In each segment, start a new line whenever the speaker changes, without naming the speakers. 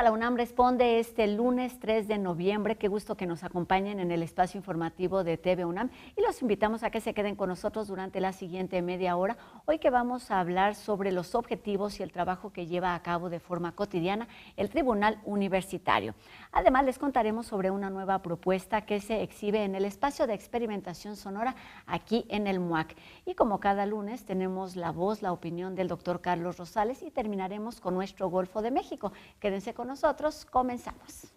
La UNAM Responde este lunes 3 de noviembre. Qué gusto que nos acompañen en el espacio informativo de TV UNAM y los invitamos a que se queden con nosotros durante la siguiente media hora. Hoy que vamos a hablar sobre los objetivos y el trabajo que lleva a cabo de forma cotidiana el Tribunal Universitario. Además, les contaremos sobre una nueva propuesta que se exhibe en el espacio de experimentación sonora aquí en el MUAC. Y como cada lunes tenemos la voz, la opinión del doctor Carlos Rosales y terminaremos con nuestro Golfo de México. Quédense con nosotros, comenzamos.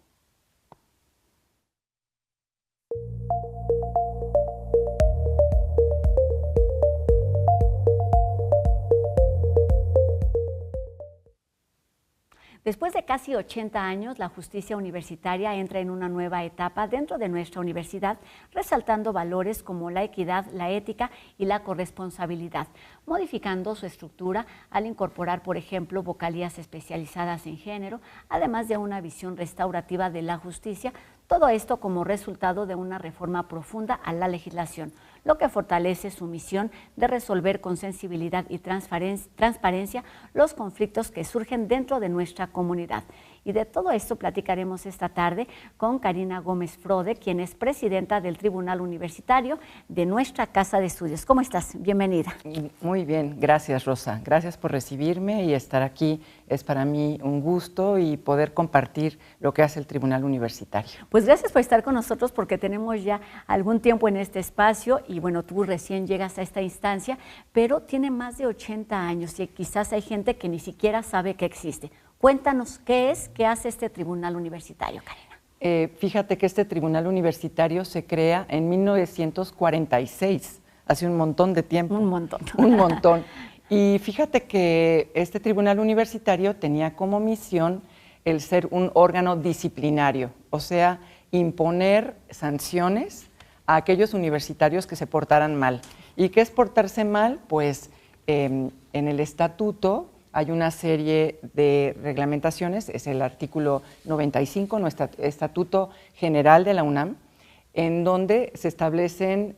Después de casi 80 años, la justicia universitaria entra en una nueva etapa dentro de nuestra universidad, resaltando valores como la equidad, la ética y la corresponsabilidad, modificando su estructura al incorporar, por ejemplo, vocalías especializadas en género, además de una visión restaurativa de la justicia, todo esto como resultado de una reforma profunda a la legislación, lo que fortalece su misión de resolver con sensibilidad y transparencia los conflictos que surgen dentro de nuestra comunidad. Y de todo esto platicaremos esta tarde con Karina Gómez Frode, quien es presidenta del Tribunal Universitario de nuestra Casa de Estudios. ¿Cómo estás? Bienvenida.
Muy bien, gracias Rosa. Gracias por recibirme y estar aquí. Es para mí un gusto y poder compartir lo que hace el Tribunal Universitario.
Pues gracias por estar con nosotros porque tenemos ya algún tiempo en este espacio y bueno, tú recién llegas a esta instancia, pero tiene más de 80 años y quizás hay gente que ni siquiera sabe que existe. Cuéntanos qué es, qué hace este Tribunal Universitario, Karina.
Fíjate que este Tribunal Universitario se crea en 1946, hace un montón de tiempo.
Un montón.
Un montón. Y fíjate que este Tribunal Universitario tenía como misión el ser un órgano disciplinario, o sea, imponer sanciones a aquellos universitarios que se portaran mal. ¿Y qué es portarse mal? Pues en el estatuto hay una serie de reglamentaciones, es el artículo 95, nuestro Estatuto General de la UNAM, en donde se establecen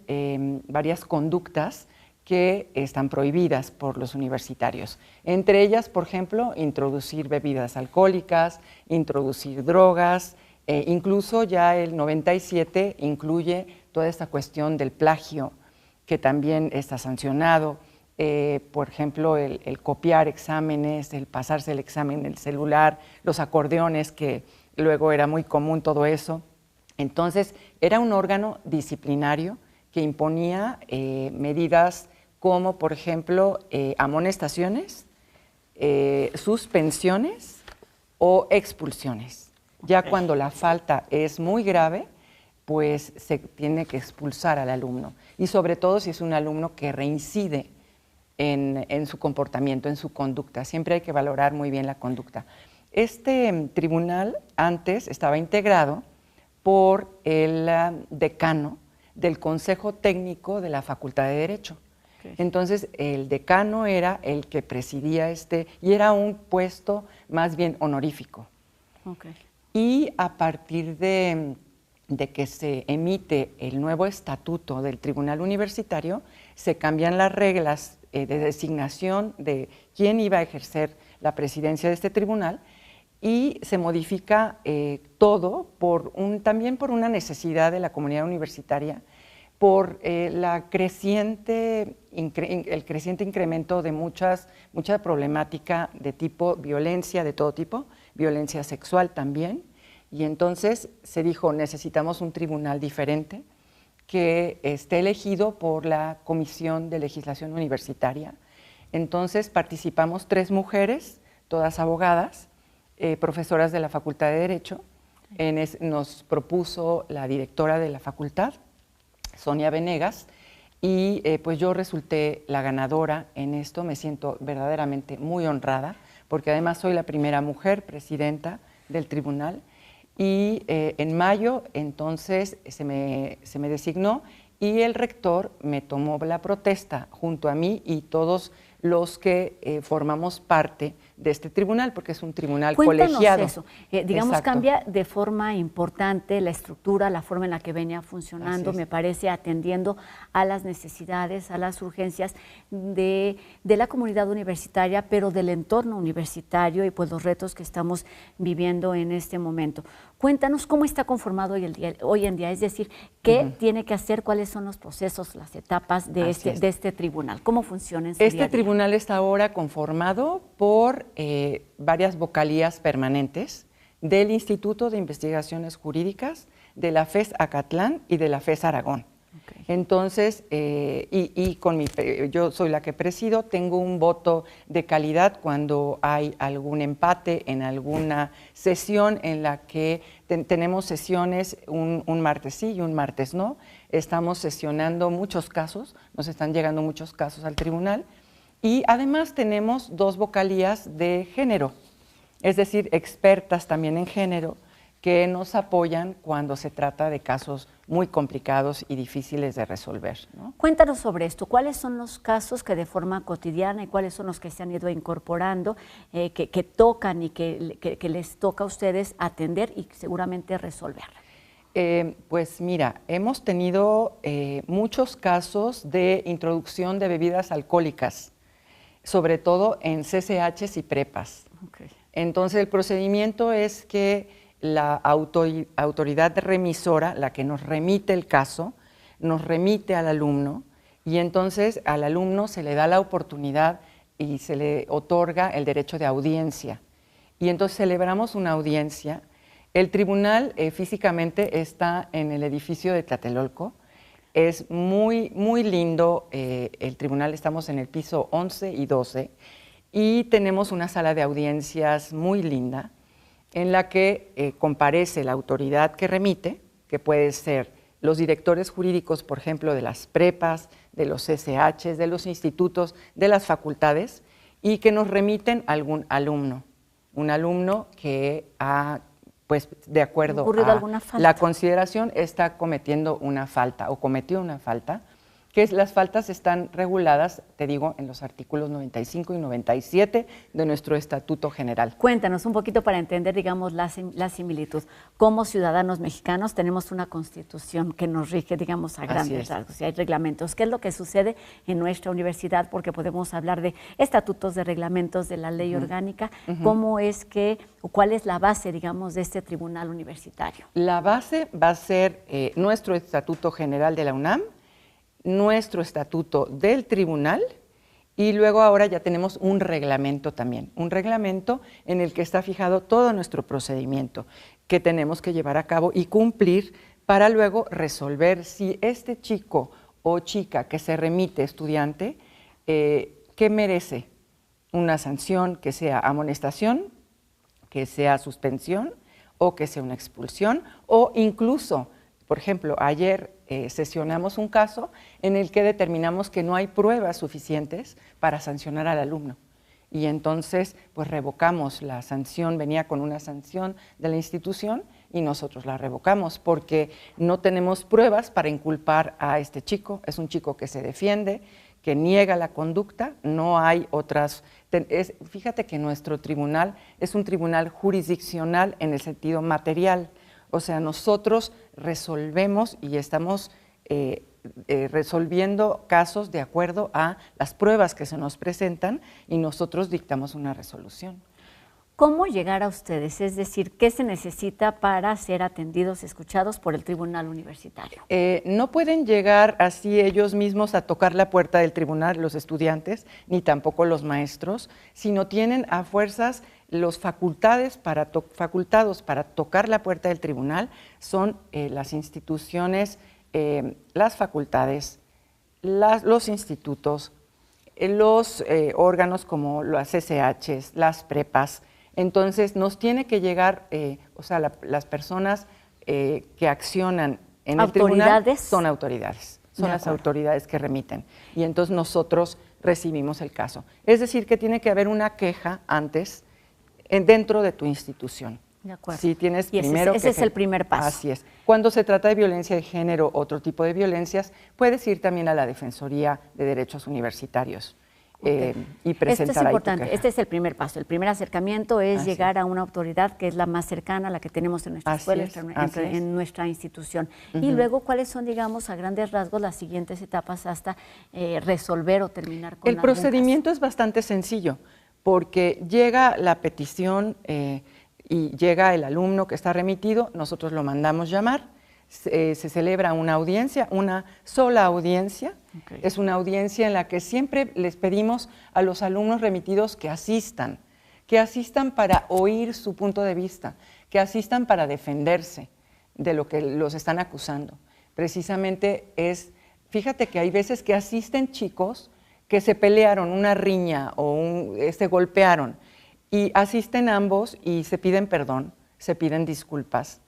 varias conductas que están prohibidas por los universitarios. Entre ellas, por ejemplo, introducir bebidas alcohólicas, introducir drogas, incluso ya el 97 incluye toda esta cuestión del plagio, que también está sancionado. Por ejemplo, el copiar exámenes, el pasarse el examen en el celular, los acordeones, que luego era muy común todo eso. Entonces, era un órgano disciplinario que imponía medidas como, por ejemplo, amonestaciones, suspensiones o expulsiones. Ya cuando la falta es muy grave, pues se tiene que expulsar al alumno. Y sobre todo si es un alumno que reincide en su comportamiento, en su conducta. Siempre hay que valorar muy bien la conducta. Este tribunal antes estaba integrado por el decano del Consejo Técnico de la Facultad de Derecho. Okay. Entonces, el decano era el que presidía y era un puesto más bien honorífico. Okay. Y a partir de que se emite el nuevo estatuto del Tribunal Universitario, se cambian las reglas de designación de quién iba a ejercer la presidencia de este tribunal y se modifica todo también por una necesidad de la comunidad universitaria, por el creciente incremento de mucha problemática de tipo violencia, de todo tipo, violencia sexual también, y entonces se dijo, necesitamos un tribunal diferente que esté elegido por la Comisión de Legislación Universitaria. Entonces participamos 3 mujeres, todas abogadas, profesoras de la Facultad de Derecho. Nos propuso la directora de la facultad, Sonia Venegas, y pues yo resulté la ganadora en esto. Me siento verdaderamente muy honrada, porque además soy la primera mujer presidenta del tribunal. Y en mayo entonces se me designó y el rector me tomó la protesta junto a mí y todos los que formamos parte de este tribunal, porque es un tribunal
Cuéntanos
colegiado.
Eso. Digamos,
Exacto.
cambia de forma importante la estructura, la forma en la que venía funcionando, me parece, atendiendo a las necesidades, a las urgencias de la comunidad universitaria, pero del entorno universitario y pues los retos que estamos viviendo en este momento. Cuéntanos cómo está conformado hoy en día, es decir, qué tiene que hacer, cuáles son los procesos, las etapas de este tribunal, cómo funciona en su día a día.
Este tribunal está ahora conformado por varias vocalías permanentes del Instituto de Investigaciones Jurídicas, de la FES Acatlán y de la FES Aragón. Okay. Entonces, yo soy la que presido, tengo un voto de calidad cuando hay algún empate en alguna sesión en la que tenemos sesiones un martes sí y un martes no. Estamos sesionando muchos casos, nos están llegando muchos casos al tribunal y además tenemos 2 vocalías de género, es decir, expertas también en género, que nos apoyan cuando se trata de casos muy complicados y difíciles de resolver, ¿no?
Cuéntanos sobre esto, ¿cuáles son los casos que de forma cotidiana y cuáles son los que se han ido incorporando, que tocan y que les toca a ustedes atender y seguramente resolver?
Pues mira, hemos tenido muchos casos de introducción de bebidas alcohólicas, sobre todo en CCHs y prepas. Okay. Entonces el procedimiento es que la autoridad remisora, la que nos remite el caso, nos remite al alumno y entonces al alumno se le da la oportunidad y se le otorga el derecho de audiencia. Y entonces celebramos una audiencia. El tribunal físicamente está en el edificio de Tlatelolco. Es muy, muy lindo el tribunal, estamos en el piso 11 y 12 y tenemos una sala de audiencias muy linda, en la que comparece la autoridad que remite, que puede ser los directores jurídicos, por ejemplo, de las prepas, de los CCHs, de los institutos, de las facultades, y que nos remiten algún alumno, un alumno que ha, pues, de acuerdo a la consideración, está cometiendo una falta o cometió una falta, que las faltas están reguladas, te digo, en los artículos 95 y 97 de nuestro Estatuto General.
Cuéntanos un poquito para entender, digamos, la similitud. Como ciudadanos mexicanos tenemos una Constitución que nos rige, digamos, a grandes rasgos, y hay reglamentos. ¿Qué es lo que sucede en nuestra universidad? Porque podemos hablar de estatutos, de reglamentos, de la ley orgánica. ¿Cómo es que, o cuál es la base, digamos, de este tribunal universitario?
La base va a ser nuestro Estatuto General de la UNAM, nuestro estatuto del tribunal y luego ahora ya tenemos un reglamento también, un reglamento en el que está fijado todo nuestro procedimiento que tenemos que llevar a cabo y cumplir para luego resolver si este chico o chica que se remite estudiante, ¿qué merece? Una sanción que sea amonestación, que sea suspensión o que sea una expulsión o incluso, por ejemplo, ayer sesionamos un caso en el que determinamos que no hay pruebas suficientes para sancionar al alumno. Y entonces, pues revocamos la sanción, venía con una sanción de la institución y nosotros la revocamos porque no tenemos pruebas para inculpar a este chico. Es un chico que se defiende, que niega la conducta, no hay otras. Fíjate que nuestro tribunal es un tribunal jurisdiccional en el sentido material. O sea, nosotros resolvemos y estamos resolviendo casos de acuerdo a las pruebas que se nos presentan y nosotros dictamos una resolución.
¿Cómo llegar a ustedes? Es decir, ¿qué se necesita para ser atendidos, escuchados por el tribunal universitario?
No pueden llegar así ellos mismos a tocar la puerta del tribunal, los estudiantes, ni tampoco los maestros, sino tienen a fuerzas los facultados para tocar la puerta del tribunal, son las instituciones, las facultades, los institutos, los órganos como las CCHs, las prepas. Entonces nos tiene que llegar, o sea, las personas que accionan en el tribunal son autoridades, son las autoridades que remiten y entonces nosotros recibimos el caso. Es decir, que tiene que haber una queja antes dentro de tu institución.
De acuerdo.
Si tienes
y
primero
ese es el primer paso.
Así es. Cuando se trata de violencia de género, otro tipo de violencias, puedes ir también a la Defensoría de Derechos Universitarios.
Y
presentar
Esto es
ahí tu
importante,
queja.
este es el primer paso. El primer acercamiento es
Así
llegar a una autoridad que es la más cercana, la que tenemos en nuestra escuela, en nuestra institución. Y luego, ¿cuáles son, digamos, a grandes rasgos las siguientes etapas hasta resolver o terminar con
el procedimiento? Es bastante sencillo, porque llega la petición y llega el alumno que está remitido, nosotros lo mandamos llamar, se celebra una audiencia, una sola audiencia. Es una audiencia en la que siempre les pedimos a los alumnos remitidos que asistan para oír su punto de vista, que asistan para defenderse de lo que los están acusando. Precisamente fíjate que hay veces que asisten chicos que se pelearon, una riña o se golpearon, y asisten ambos y se piden perdón, se piden disculpas.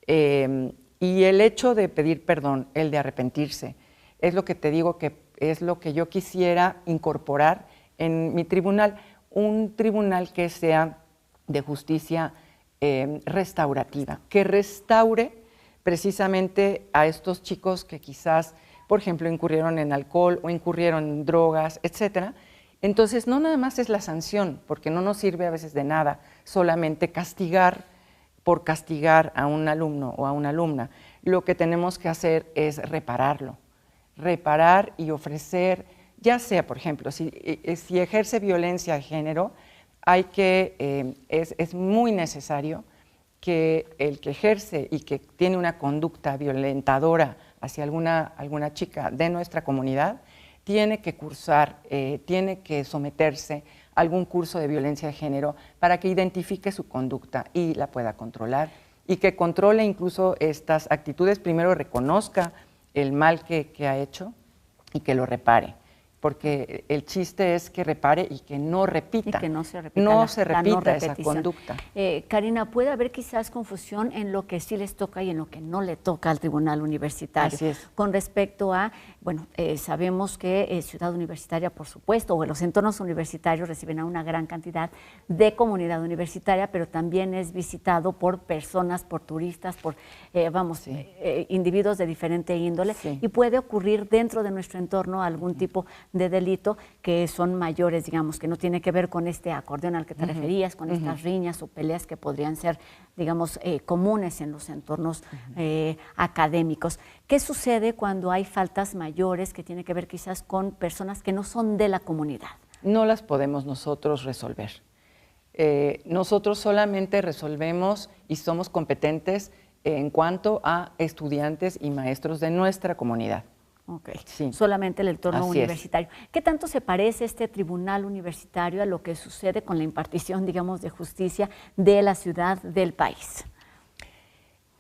Y el hecho de pedir perdón, el de arrepentirse, es lo que te digo que es lo que yo quisiera incorporar en mi tribunal, un tribunal que sea de justicia restaurativa, que restaure precisamente a estos chicos que quizás, por ejemplo, incurrieron en alcohol o incurrieron en drogas, etcétera. Entonces, no nada más es la sanción, porque no nos sirve a veces de nada solamente castigar por castigar a un alumno o a una alumna. Lo que tenemos que hacer es repararlo, reparar y ofrecer, ya sea, por ejemplo, si ejerce violencia de género, es muy necesario que el que ejerce y que tiene una conducta violentadora hacia alguna chica de nuestra comunidad, tiene que cursar, tiene que someterse a algún curso de violencia de género para que identifique su conducta y la pueda controlar, y que controle incluso estas actitudes, primero reconozca el mal que ha hecho y que lo repare. Porque el chiste es que repare y que no repita.
Y que no se repita,
esa conducta.
Karina, ¿puede haber quizás confusión en lo que sí les toca y en lo que no le toca al tribunal universitario?
Así es.
Con respecto a, bueno, sabemos que Ciudad Universitaria, por supuesto, o los entornos universitarios reciben a una gran cantidad de comunidad universitaria, pero también es visitado por personas, por turistas, por, individuos de diferente índole, y puede ocurrir dentro de nuestro entorno algún tipo de delito que son mayores, digamos, que no tiene que ver con este acordeón al que te referías, con estas riñas o peleas que podrían ser, digamos, comunes en los entornos académicos. ¿Qué sucede cuando hay faltas mayores que tienen que ver quizás con personas que no son de la comunidad?
No las podemos nosotros resolver. Nosotros solamente resolvemos y somos competentes en cuanto a estudiantes y maestros de nuestra comunidad.
Okay. Sí. Solamente el entorno universitario. ¿Qué tanto se parece este tribunal universitario a lo que sucede con la impartición, digamos, de justicia de la ciudad, del país?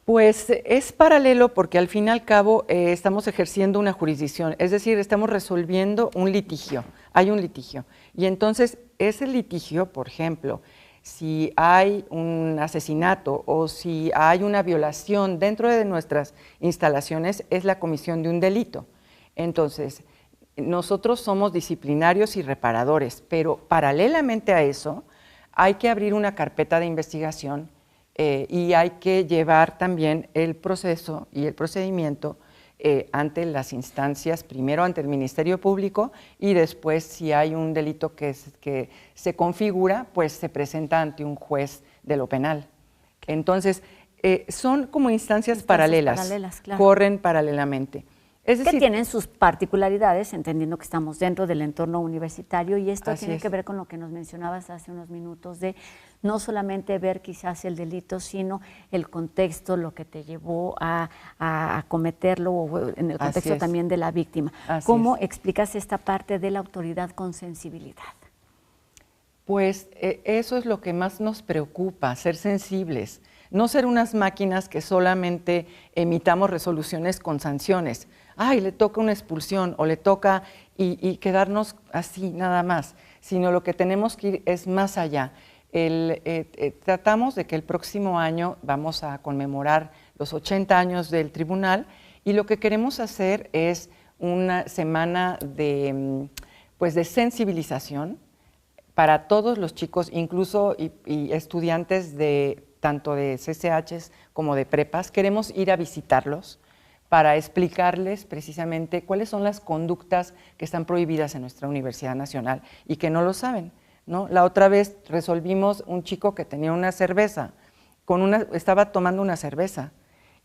Pues es paralelo porque al fin y al cabo estamos ejerciendo una jurisdicción, es decir, estamos resolviendo un litigio, hay un litigio. Y entonces ese litigio, por ejemplo, si hay un asesinato o si hay una violación dentro de nuestras instalaciones, es la comisión de un delito. Entonces, nosotros somos disciplinarios y reparadores, pero paralelamente a eso hay que abrir una carpeta de investigación y hay que llevar también el proceso y el procedimiento ante las instancias, primero ante el Ministerio Público y después, si hay un delito que se configura, pues se presenta ante un juez de lo penal. Entonces, son como instancias paralelas, claro. Corren paralelamente.
Es decir, que tienen sus particularidades, entendiendo que estamos dentro del entorno universitario, y esto tiene que ver con lo que nos mencionabas hace unos minutos, de no solamente ver quizás el delito, sino el contexto, lo que te llevó a cometerlo, o en el contexto también de la víctima. ¿Cómo explicas esta parte de la autoridad con sensibilidad?
Pues eso es lo que más nos preocupa, ser sensibles, no ser unas máquinas que solamente emitamos resoluciones con sanciones. Ay, le toca una expulsión o le toca y quedarnos así nada más, sino lo que tenemos que ir es más allá. Tratamos de que el próximo año vamos a conmemorar los 80 años del tribunal y lo que queremos hacer es una semana de sensibilización para todos los chicos, incluso y estudiantes tanto de CCHs como de prepas. Queremos ir a visitarlos para explicarles precisamente cuáles son las conductas que están prohibidas en nuestra Universidad Nacional y que no lo saben, ¿no? La otra vez resolvimos un chico que tenía una cerveza, estaba tomando una cerveza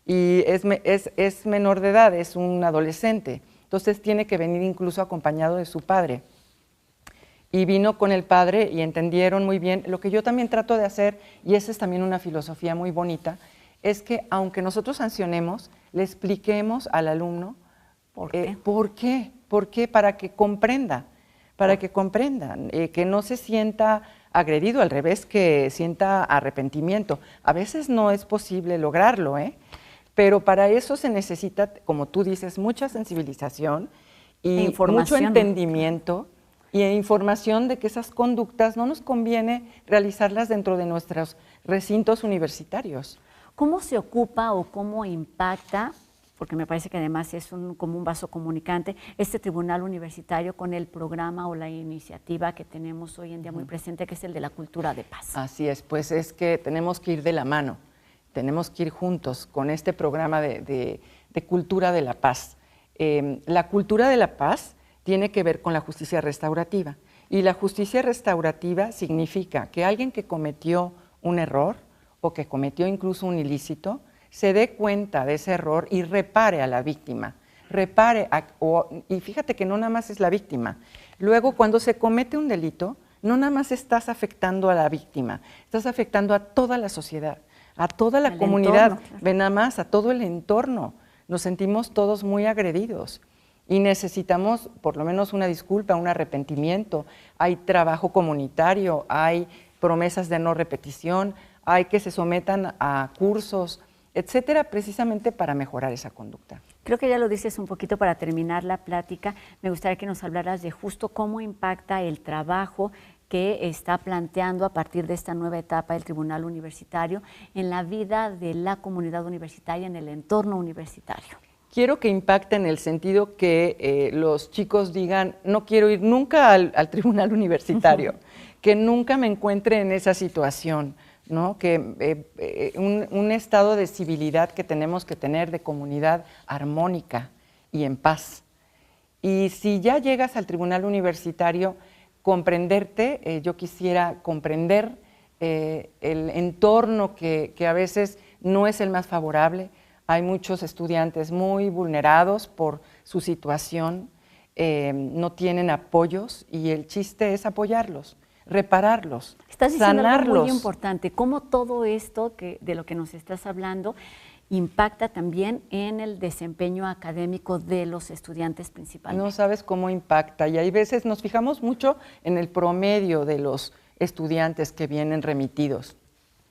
y es menor de edad, es un adolescente, entonces tiene que venir incluso acompañado de su padre. Y vino con el padre y entendieron muy bien. Lo que yo también trato de hacer, y esa es también una filosofía muy bonita, es que aunque nosotros sancionemos, le expliquemos al alumno ¿por qué? Para que comprenda, que no se sienta agredido, al revés, que sienta arrepentimiento. A veces no es posible lograrlo, pero para eso se necesita, como tú dices, mucha sensibilización y mucho entendimiento y información de que esas conductas no nos conviene realizarlas dentro de nuestros recintos universitarios.
¿Cómo se ocupa o cómo impacta, porque me parece que además es como un vaso comunicante, este tribunal universitario con el programa o la iniciativa que tenemos hoy en día muy presente, que es el de la cultura de paz?
Así es, pues es que tenemos que ir de la mano, tenemos que ir juntos con este programa de cultura de la paz. La cultura de la paz tiene que ver con la justicia restaurativa, y la justicia restaurativa significa que alguien que cometió un error o que cometió incluso un ilícito, se dé cuenta de ese error y repare a la víctima. Y fíjate que no nada más es la víctima. Luego, cuando se comete un delito, no nada más estás afectando a la víctima, estás afectando a toda la sociedad, a toda la comunidad,
entorno, claro.
Ve nada más, a todo el entorno. Nos sentimos todos muy agredidos y necesitamos por lo menos una disculpa, un arrepentimiento. Hay trabajo comunitario, hay promesas de no repetición, hay que se sometan a cursos, etcétera, precisamente para mejorar esa conducta.
Creo que ya lo dices un poquito para terminar la plática. Me gustaría que nos hablaras de justo cómo impacta el trabajo que está planteando a partir de esta nueva etapa del Tribunal Universitario en la vida de la comunidad universitaria, en el entorno universitario.
Quiero que impacte en el sentido que los chicos digan, no quiero ir nunca al Tribunal Universitario, que nunca me encuentre en esa situación, ¿no? Que un estado de civilidad que tenemos que tener, de comunidad armónica y en paz. Y si ya llegas al Tribunal Universitario, comprenderte, yo quisiera comprender el entorno que a veces no es el más favorable. Hay muchos estudiantes muy vulnerados por su situación, no tienen apoyos y el chiste es apoyarlos, repararlos,
estás diciendo
sanarlos.
Algo muy importante, cómo todo esto de lo que nos estás hablando impacta también en el desempeño académico de los estudiantes principalmente.
No sabes cómo impacta, y hay veces nos fijamos mucho en el promedio de los estudiantes que vienen remitidos.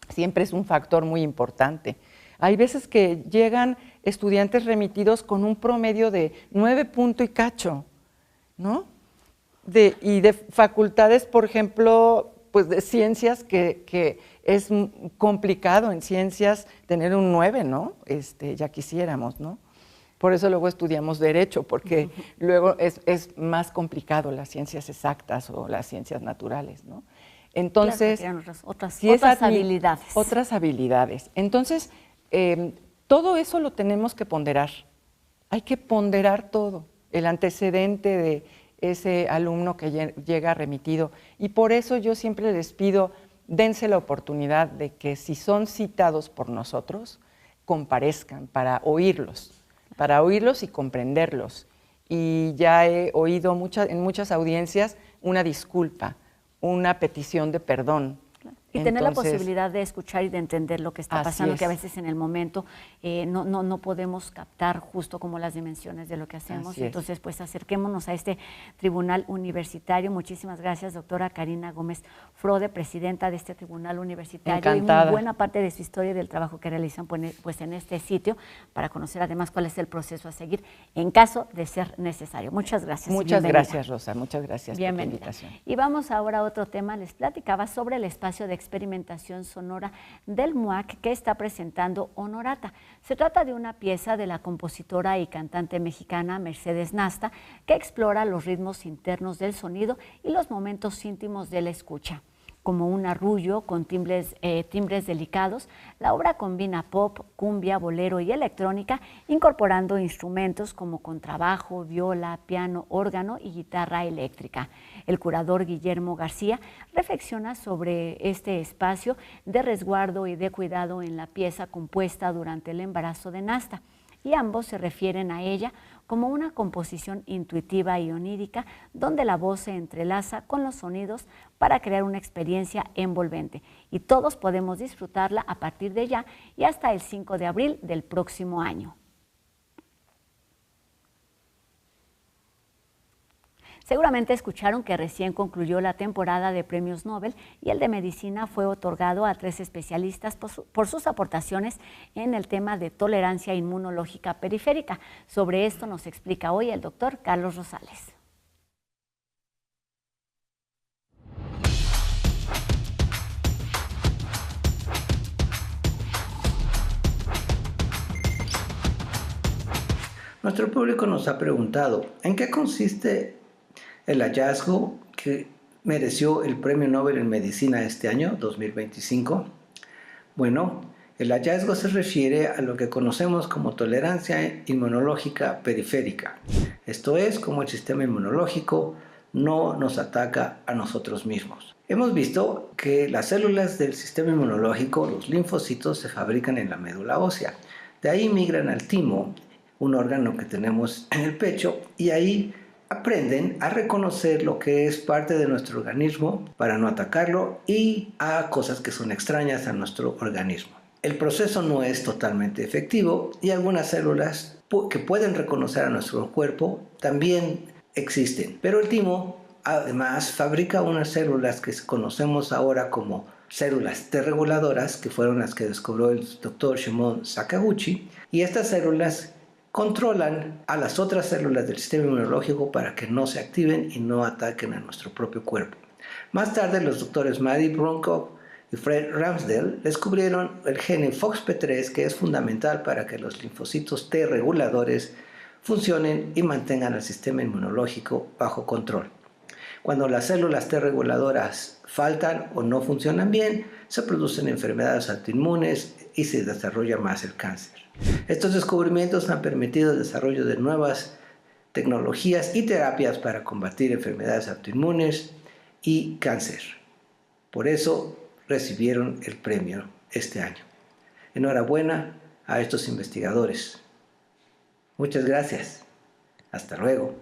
Siempre es un factor muy importante. Hay veces que llegan estudiantes remitidos con un promedio de 9 punto y cacho, ¿no? Y de facultades, por ejemplo, pues de ciencias que es complicado en ciencias tener un 9, ¿no? Ya quisiéramos, ¿no? Por eso luego estudiamos Derecho, porque luego es más complicado las ciencias exactas o las ciencias naturales, ¿no? Entonces,
claro, otras habilidades.
Otras habilidades. Entonces, todo eso lo tenemos que ponderar. Hay que ponderar todo, el antecedente de ese alumno que llega remitido. Y por eso yo siempre les pido, dense la oportunidad de que si son citados por nosotros, comparezcan para oírlos y comprenderlos. Y ya he oído en muchas audiencias una disculpa, una petición de perdón.
Y tener la posibilidad de escuchar y de entender lo que está pasando, que a veces en el momento no podemos captar justo como las dimensiones de lo que hacemos. Entonces, pues acerquémonos a este tribunal universitario. Muchísimas gracias, doctora Karina Gómez Frode, presidenta de este tribunal universitario.
Encantada.
Y muy buena parte de su historia y del trabajo que realizan pues en este sitio, para conocer además cuál es el proceso a seguir en caso de ser necesario. Muchas gracias.
Muchas gracias, Rosa. Muchas gracias por la invitación.
Y vamos ahora a otro tema. Les platicaba sobre el espacio de experimentación sonora del MUAC que está presentando Honorata. Se trata de una pieza de la compositora y cantante mexicana Mercedes Nasta, que explora los ritmos internos del sonido y los momentos íntimos de la escucha. como un arrullo con timbres delicados. La obra combina pop, cumbia, bolero y electrónica, incorporando instrumentos como contrabajo, viola, piano, órgano y guitarra eléctrica. El curador Guillermo García reflexiona sobre este espacio de resguardo y de cuidado en la pieza compuesta durante el embarazo de Nasta, y ambos se refieren a ella como una composición intuitiva y onírica donde la voz se entrelaza con los sonidos para crear una experiencia envolvente. Y todos podemos disfrutarla a partir de ya y hasta el 5 de abril del próximo año. Seguramente escucharon que recién concluyó la temporada de premios Nobel y el de medicina fue otorgado a 3 especialistas por sus aportaciones en el tema de tolerancia inmunológica periférica. Sobre esto nos explica hoy el doctor Carlos Rosales.
Nuestro público nos ha preguntado, ¿en qué consiste el hallazgo que mereció el Premio Nobel en Medicina este año, 2025? Bueno, el hallazgo se refiere a lo que conocemos como tolerancia inmunológica periférica. Esto es, como el sistema inmunológico no nos ataca a nosotros mismos. Hemos visto que las células del sistema inmunológico, los linfocitos, se fabrican en la médula ósea. De ahí migran al timo, un órgano que tenemos en el pecho, y ahí aprenden a reconocer lo que es parte de nuestro organismo para no atacarlo y a cosas que son extrañas a nuestro organismo. El proceso no es totalmente efectivo y algunas células que pueden reconocer a nuestro cuerpo también existen. Pero el timo además fabrica unas células que conocemos ahora como células T reguladoras, que fueron las que descubrió el doctor Shimon Sakaguchi, y estas células controlan a las otras células del sistema inmunológico para que no se activen y no ataquen a nuestro propio cuerpo. Más tarde, los doctores Maddie Bronkoff y Fred Ramsdell descubrieron el gen FOXP3, que es fundamental para que los linfocitos T reguladores funcionen y mantengan el sistema inmunológico bajo control. Cuando las células T reguladoras faltan o no funcionan bien, se producen enfermedades autoinmunes y se desarrolla más el cáncer. Estos descubrimientos han permitido el desarrollo de nuevas tecnologías y terapias para combatir enfermedades autoinmunes y cáncer. Por eso recibieron el premio este año. Enhorabuena a estos investigadores. Muchas gracias. Hasta luego.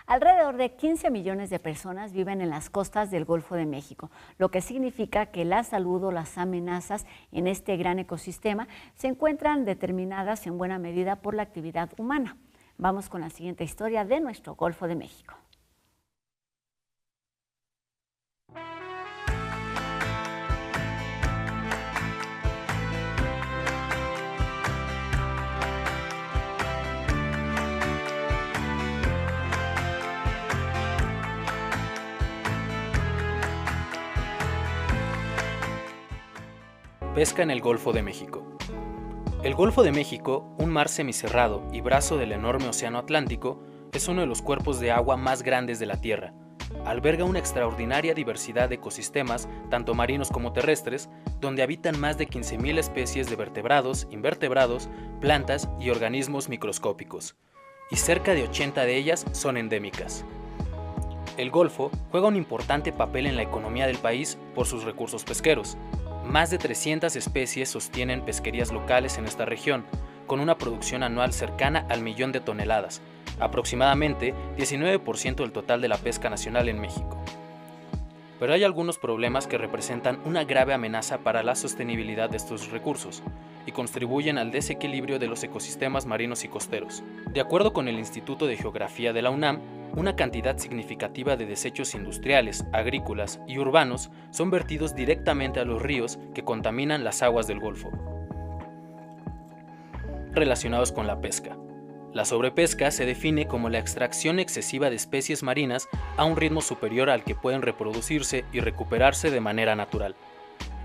Alrededor de 15 millones de personas viven en las costas del Golfo de México, lo que significa que la salud o las amenazas en este gran ecosistema se encuentran determinadas en buena medida por la actividad humana. Vamos con la siguiente historia de nuestro Golfo de México.
Pesca en el Golfo de México. El Golfo de México, un mar semicerrado y brazo del enorme océano Atlántico, es uno de los cuerpos de agua más grandes de la Tierra. Alberga una extraordinaria diversidad de ecosistemas, tanto marinos como terrestres, donde habitan más de 15.000 especies de vertebrados, invertebrados, plantas y organismos microscópicos, y cerca de 80 de ellas son endémicas. El Golfo juega un importante papel en la economía del país por sus recursos pesqueros. Más de 300 especies sostienen pesquerías locales en esta región, con una producción anual cercana al 1.000.000 de toneladas, aproximadamente 19% del total de la pesca nacional en México. Pero hay algunos problemas que representan una grave amenaza para la sostenibilidad de estos recursos y contribuyen al desequilibrio de los ecosistemas marinos y costeros. De acuerdo con el Instituto de Geografía de la UNAM, una cantidad significativa de desechos industriales, agrícolas y urbanos son vertidos directamente a los ríos que contaminan las aguas del Golfo. Relacionados con la pesca. La sobrepesca se define como la extracción excesiva de especies marinas a un ritmo superior al que pueden reproducirse y recuperarse de manera natural.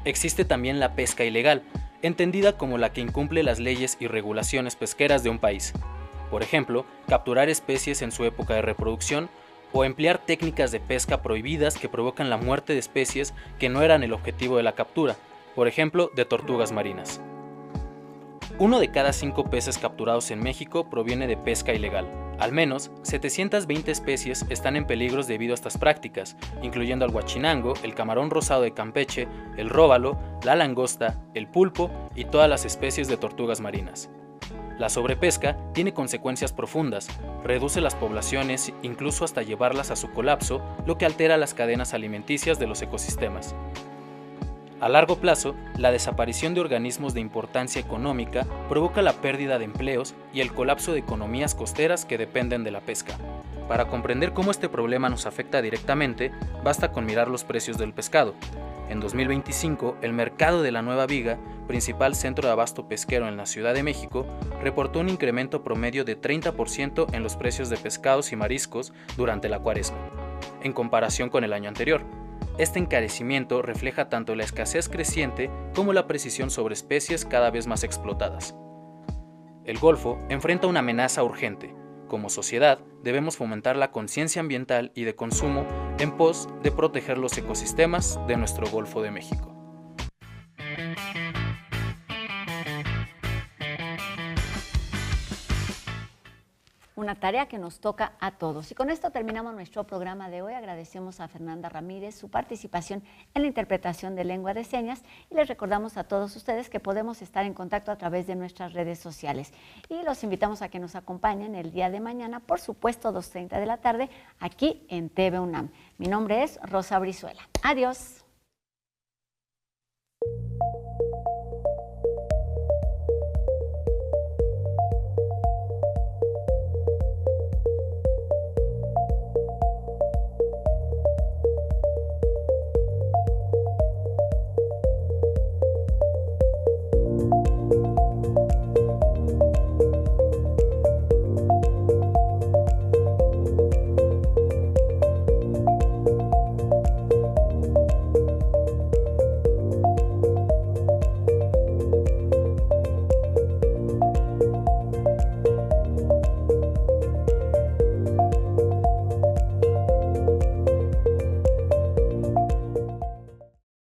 Existe también la pesca ilegal, entendida como la que incumple las leyes y regulaciones pesqueras de un país. Por ejemplo, capturar especies en su época de reproducción o emplear técnicas de pesca prohibidas que provocan la muerte de especies que no eran el objetivo de la captura, por ejemplo, de tortugas marinas. 1 de cada 5 peces capturados en México proviene de pesca ilegal. Al menos 720 especies están en peligro debido a estas prácticas, incluyendo al guachinango, el camarón rosado de Campeche, el róbalo, la langosta, el pulpo y todas las especies de tortugas marinas. La sobrepesca tiene consecuencias profundas, reduce las poblaciones incluso hasta llevarlas a su colapso, lo que altera las cadenas alimenticias de los ecosistemas. A largo plazo, la desaparición de organismos de importancia económica provoca la pérdida de empleos y el colapso de economías costeras que dependen de la pesca. Para comprender cómo este problema nos afecta directamente, basta con mirar los precios del pescado. En 2025, el mercado de la Nueva Viga, principal centro de abasto pesquero en la Ciudad de México, reportó un incremento promedio de 30% en los precios de pescados y mariscos durante la Cuaresma, en comparación con el año anterior. Este encarecimiento refleja tanto la escasez creciente como la precisión sobre especies cada vez más explotadas. El Golfo enfrenta una amenaza urgente. Como sociedad, debemos fomentar la conciencia ambiental y de consumo en pos de proteger los ecosistemas de nuestro Golfo de México.
Una tarea que nos toca a todos. Y con esto terminamos nuestro programa de hoy. Agradecemos a Fernanda Ramírez su participación en la interpretación de lengua de señas y les recordamos a todos ustedes que podemos estar en contacto a través de nuestras redes sociales. Y los invitamos a que nos acompañen el día de mañana, por supuesto, 2:30 de la tarde, aquí en TV UNAM. Mi nombre es Rosa Brizuela. Adiós.